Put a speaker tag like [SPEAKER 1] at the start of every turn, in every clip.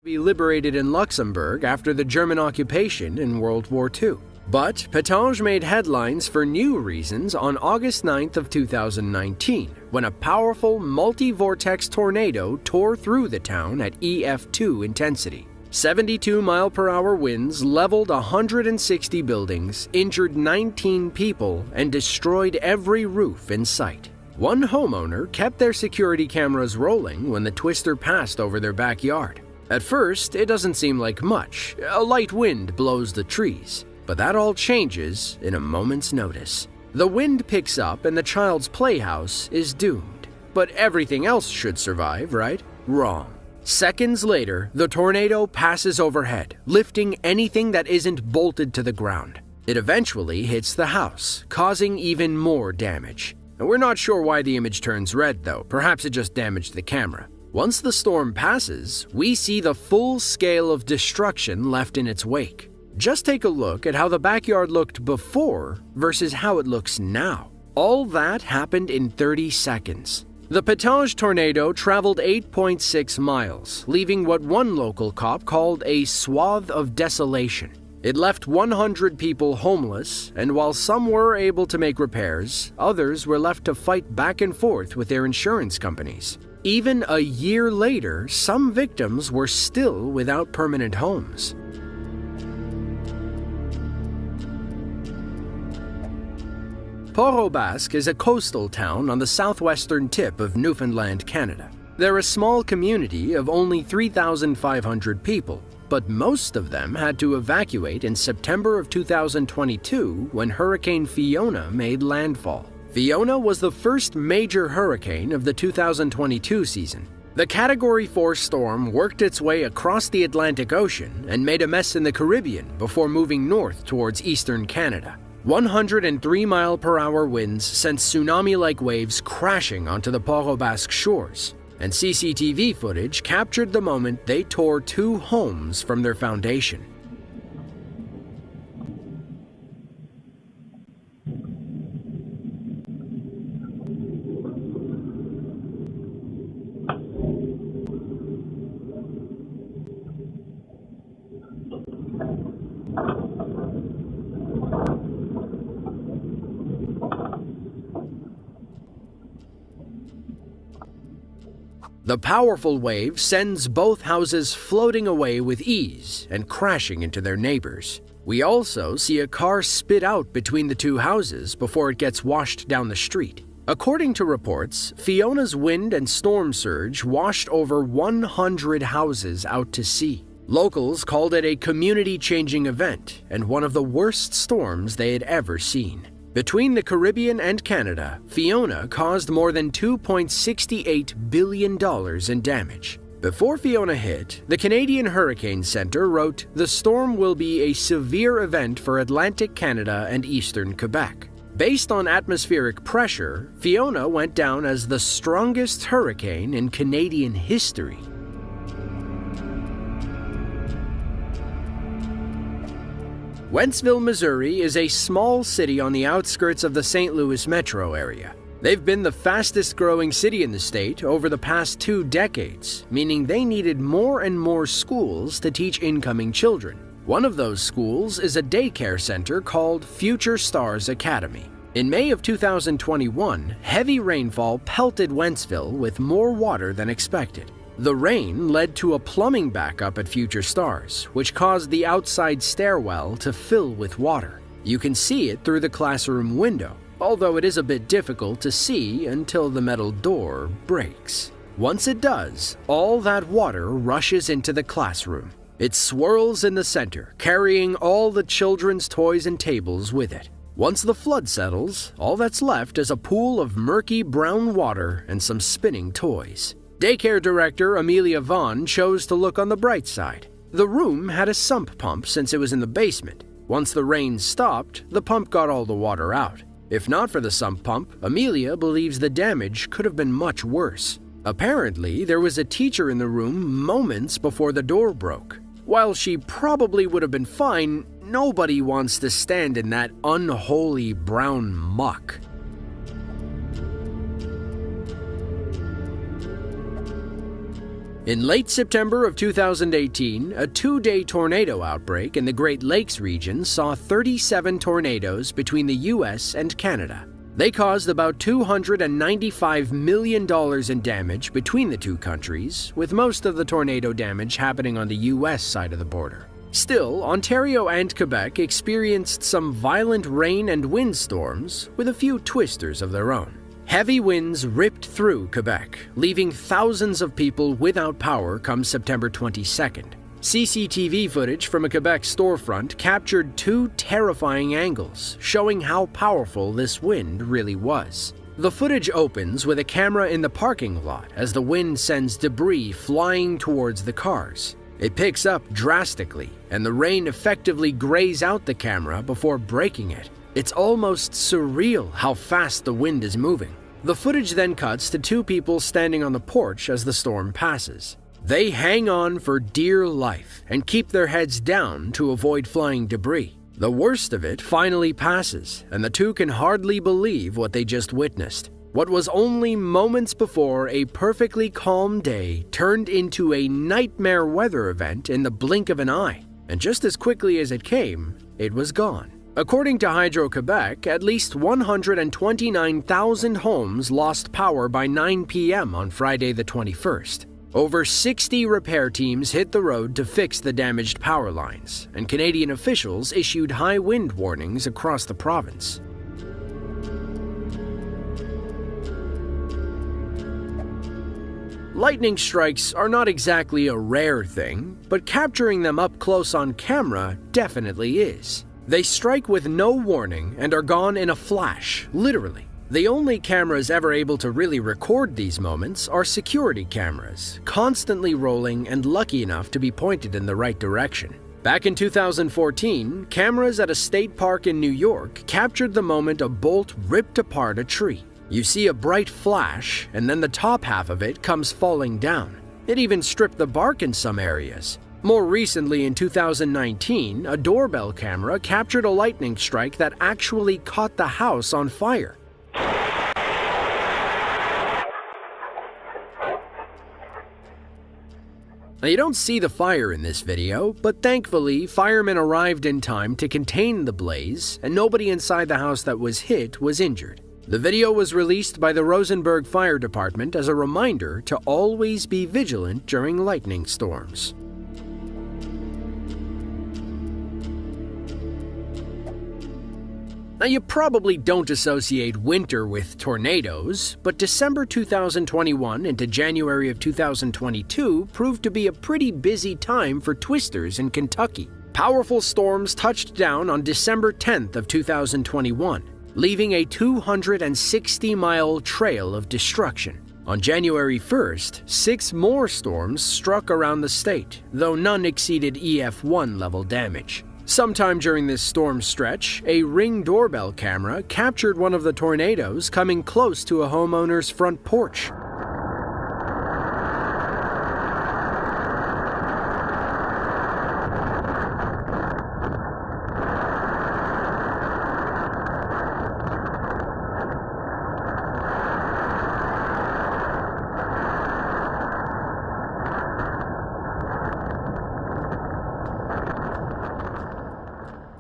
[SPEAKER 1] be liberated in Luxembourg after the German occupation in World War II. But Pétange made headlines for new reasons on August 9th of 2019, when a powerful multi-vortex tornado tore through the town at EF2 intensity. 72-mile-per-hour winds leveled 160 buildings, injured 19 people, and destroyed every roof in sight. One homeowner kept their security cameras rolling when the twister passed over their backyard. At first, it doesn't seem like much. A light wind blows the trees. But that all changes in a moment's notice. The wind picks up and the child's playhouse is doomed. But everything else should survive, right? Wrong. Seconds later, the tornado passes overhead, lifting anything that isn't bolted to the ground. It eventually hits the house, causing even more damage. And we're not sure why the image turns red, though. Perhaps it just damaged the camera. Once the storm passes, we see the full scale of destruction left in its wake. Just take a look at how the backyard looked before versus how it looks now. All that happened in 30 seconds. The Pétange tornado traveled 8.6 miles, leaving what one local cop called a swath of desolation. It left 100 people homeless, and while some were able to make repairs, others were left to fight back and forth with their insurance companies. Even a year later, some victims were still without permanent homes. Port-au-Basque is a coastal town on the southwestern tip of Newfoundland, Canada. They're a small community of only 3,500 people, but most of them had to evacuate in September of 2022 when Hurricane Fiona made landfall. Fiona was the first major hurricane of the 2022 season. The Category 4 storm worked its way across the Atlantic Ocean and made a mess in the Caribbean before moving north towards eastern Canada. 103-mile-per-hour winds sent tsunami-like waves crashing onto the Port-au-Basque shores, and CCTV footage captured the moment they tore 2 homes from their foundation. The powerful wave sends both houses floating away with ease and crashing into their neighbors. We also see a car spit out between the 2 houses before it gets washed down the street. According to reports, Fiona's wind and storm surge washed over 100 houses out to sea. Locals called it a community-changing event and one of the worst storms they had ever seen. Between the Caribbean and Canada, Fiona caused more than $2.68 billion in damage. Before Fiona hit, the Canadian Hurricane Centre wrote, "The storm will be a severe event for Atlantic Canada and eastern Quebec." Based on atmospheric pressure, Fiona went down as the strongest hurricane in Canadian history. Wentzville, Missouri is a small city on the outskirts of the St. Louis metro area. They've been the fastest growing city in the state over the past 2 decades, meaning they needed more and more schools to teach incoming children. One of those schools is a daycare center called Future Stars Academy. In May of 2021, heavy rainfall pelted Wentzville with more water than expected. The rain led to a plumbing backup at Future Stars, which caused the outside stairwell to fill with water. You can see it through the classroom window, although it is a bit difficult to see until the metal door breaks. Once it does, all that water rushes into the classroom. It swirls in the center, carrying all the children's toys and tables with it. Once the flood settles, all that's left is a pool of murky brown water and some spinning toys. Daycare director Amelia Vaughn chose to look on the bright side. The room had a sump pump since it was in the basement. Once the rain stopped, the pump got all the water out. If not for the sump pump, Amelia believes the damage could have been much worse. Apparently, there was a teacher in the room moments before the door broke. While she probably would have been fine, nobody wants to stand in that unholy brown muck. In late September of 2018, a 2-day tornado outbreak in the Great Lakes region saw 37 tornadoes between the US and Canada. They caused about $295 million in damage between the two countries, with most of the tornado damage happening on the US side of the border. Still, Ontario and Quebec experienced some violent rain and wind storms, with a few twisters of their own. Heavy winds ripped through Quebec, leaving thousands of people without power come September 22nd. CCTV footage from a Quebec storefront captured two terrifying angles, showing how powerful this wind really was. The footage opens with a camera in the parking lot as the wind sends debris flying towards the cars. It picks up drastically, and the rain effectively grays out the camera before breaking it. It's almost surreal how fast the wind is moving. The footage then cuts to two people standing on the porch as the storm passes. They hang on for dear life and keep their heads down to avoid flying debris. The worst of it finally passes, and the two can hardly believe what they just witnessed. What was only moments before a perfectly calm day turned into a nightmare weather event in the blink of an eye, and just as quickly as it came, it was gone. According to Hydro-Quebec, at least 129,000 homes lost power by 9 p.m. on Friday the 21st. Over 60 repair teams hit the road to fix the damaged power lines, and Canadian officials issued high wind warnings across the province. Lightning strikes are not exactly a rare thing, but capturing them up close on camera definitely is. They strike with no warning and are gone in a flash, literally. The only cameras ever able to really record these moments are security cameras, constantly rolling and lucky enough to be pointed in the right direction. Back in 2014, cameras at a state park in New York captured the moment a bolt ripped apart a tree. You see a bright flash, and then the top half of it comes falling down. It even stripped the bark in some areas. More recently, in 2019, a doorbell camera captured a lightning strike that actually caught the house on fire. Now, you don't see the fire in this video, but thankfully, firemen arrived in time to contain the blaze, and nobody inside the house that was hit was injured. The video was released by the Rosenberg Fire Department as a reminder to always be vigilant during lightning storms. Now, you probably don't associate winter with tornadoes, but December 2021 into January of 2022 proved to be a pretty busy time for twisters in Kentucky. Powerful storms touched down on December 10th of 2021, leaving a 260-mile trail of destruction. On January 1st, 6 more storms struck around the state, though none exceeded EF1 level damage. Sometime during this storm stretch, a Ring doorbell camera captured one of the tornadoes coming close to a homeowner's front porch.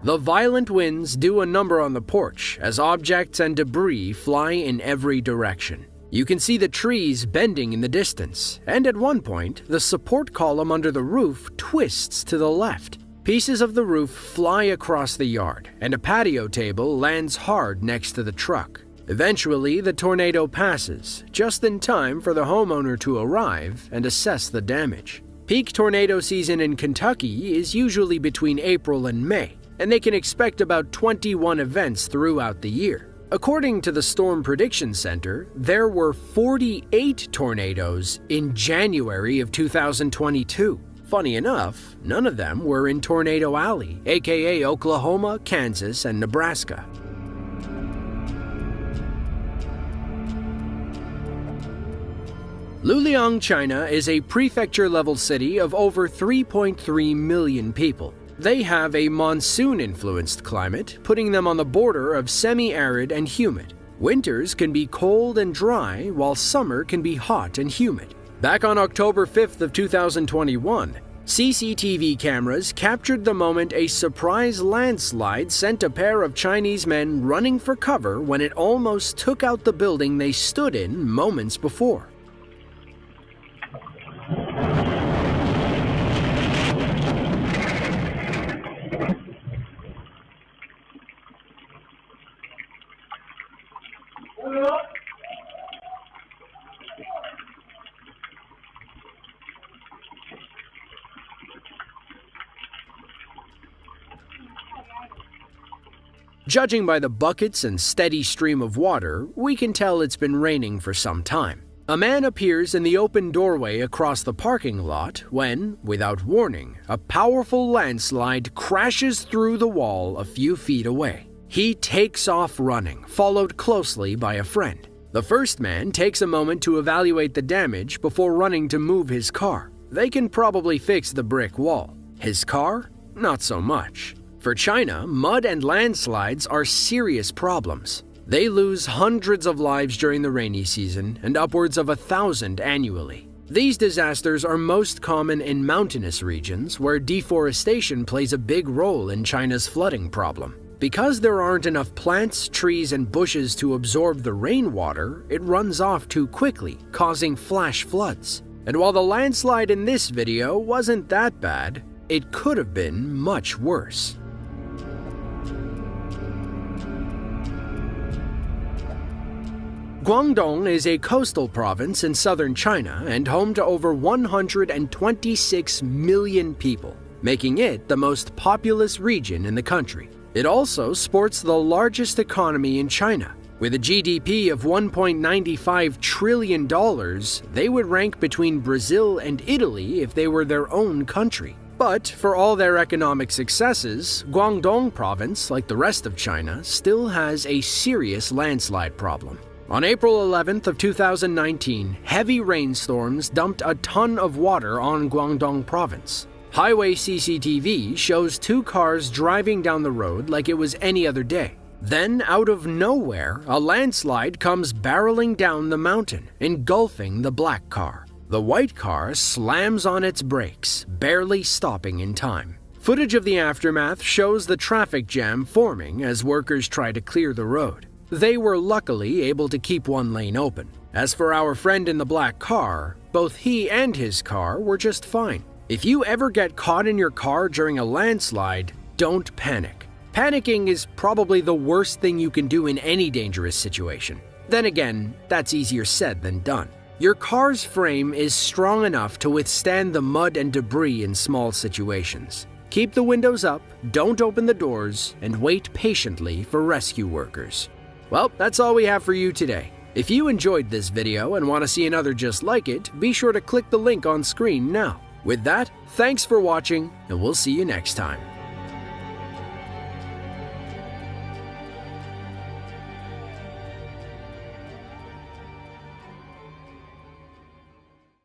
[SPEAKER 1] The violent winds do a number on the porch as objects and debris fly in every direction. You can see the trees bending in the distance, and at one point, the support column under the roof twists to the left. Pieces of the roof fly across the yard, and a patio table lands hard next to the truck. Eventually, the tornado passes, just in time for the homeowner to arrive and assess the damage. Peak tornado season in Kentucky is usually between April and May, and they can expect about 21 events throughout the year. According to the Storm Prediction Center, there were 48 tornadoes in January of 2022. Funny enough, none of them were in Tornado Alley, aka Oklahoma, Kansas, and Nebraska. Luliang, China is a prefecture-level city of over 3.3 million people. They have a monsoon-influenced climate, putting them on the border of semi-arid and humid. Winters can be cold and dry, while summer can be hot and humid. Back on October 5th of 2021, CCTV cameras captured the moment a surprise landslide sent a pair of Chinese men running for cover when it almost took out the building they stood in moments before. Judging by the buckets and steady stream of water, we can tell it's been raining for some time. A man appears in the open doorway across the parking lot when, without warning, a powerful landslide crashes through the wall a few feet away. He takes off running, followed closely by a friend. The first man takes a moment to evaluate the damage before running to move his car. They can probably fix the brick wall. His car? Not so much. For China, mud and landslides are serious problems. They lose hundreds of lives during the rainy season and upwards of 1,000 annually. These disasters are most common in mountainous regions where deforestation plays a big role in China's flooding problem. Because there aren't enough plants, trees, and bushes to absorb the rainwater, it runs off too quickly, causing flash floods. And while the landslide in this video wasn't that bad, it could have been much worse. Guangdong is a coastal province in southern China and home to over 126 million people, making it the most populous region in the country. It also sports the largest economy in China. With a GDP of $1.95 trillion, they would rank between Brazil and Italy if they were their own country. But for all their economic successes, Guangdong province, like the rest of China, still has a serious landslide problem. On April 11th of 2019, heavy rainstorms dumped a ton of water on Guangdong province. Highway CCTV shows two cars driving down the road like it was any other day. Then, out of nowhere, a landslide comes barreling down the mountain, engulfing the black car. The white car slams on its brakes, barely stopping in time. Footage of the aftermath shows the traffic jam forming as workers try to clear the road. They were luckily able to keep one lane open. As for our friend in the black car, both he and his car were just fine. If you ever get caught in your car during a landslide, don't panic. Panicking is probably the worst thing you can do in any dangerous situation. Then again, that's easier said than done. Your car's frame is strong enough to withstand the mud and debris in small situations. Keep the windows up, don't open the doors, and wait patiently for rescue workers. Well, that's all we have for you today. If you enjoyed this video and want to see another just like it, be sure to click the link on screen now. With that, thanks for watching, and we'll see you next time.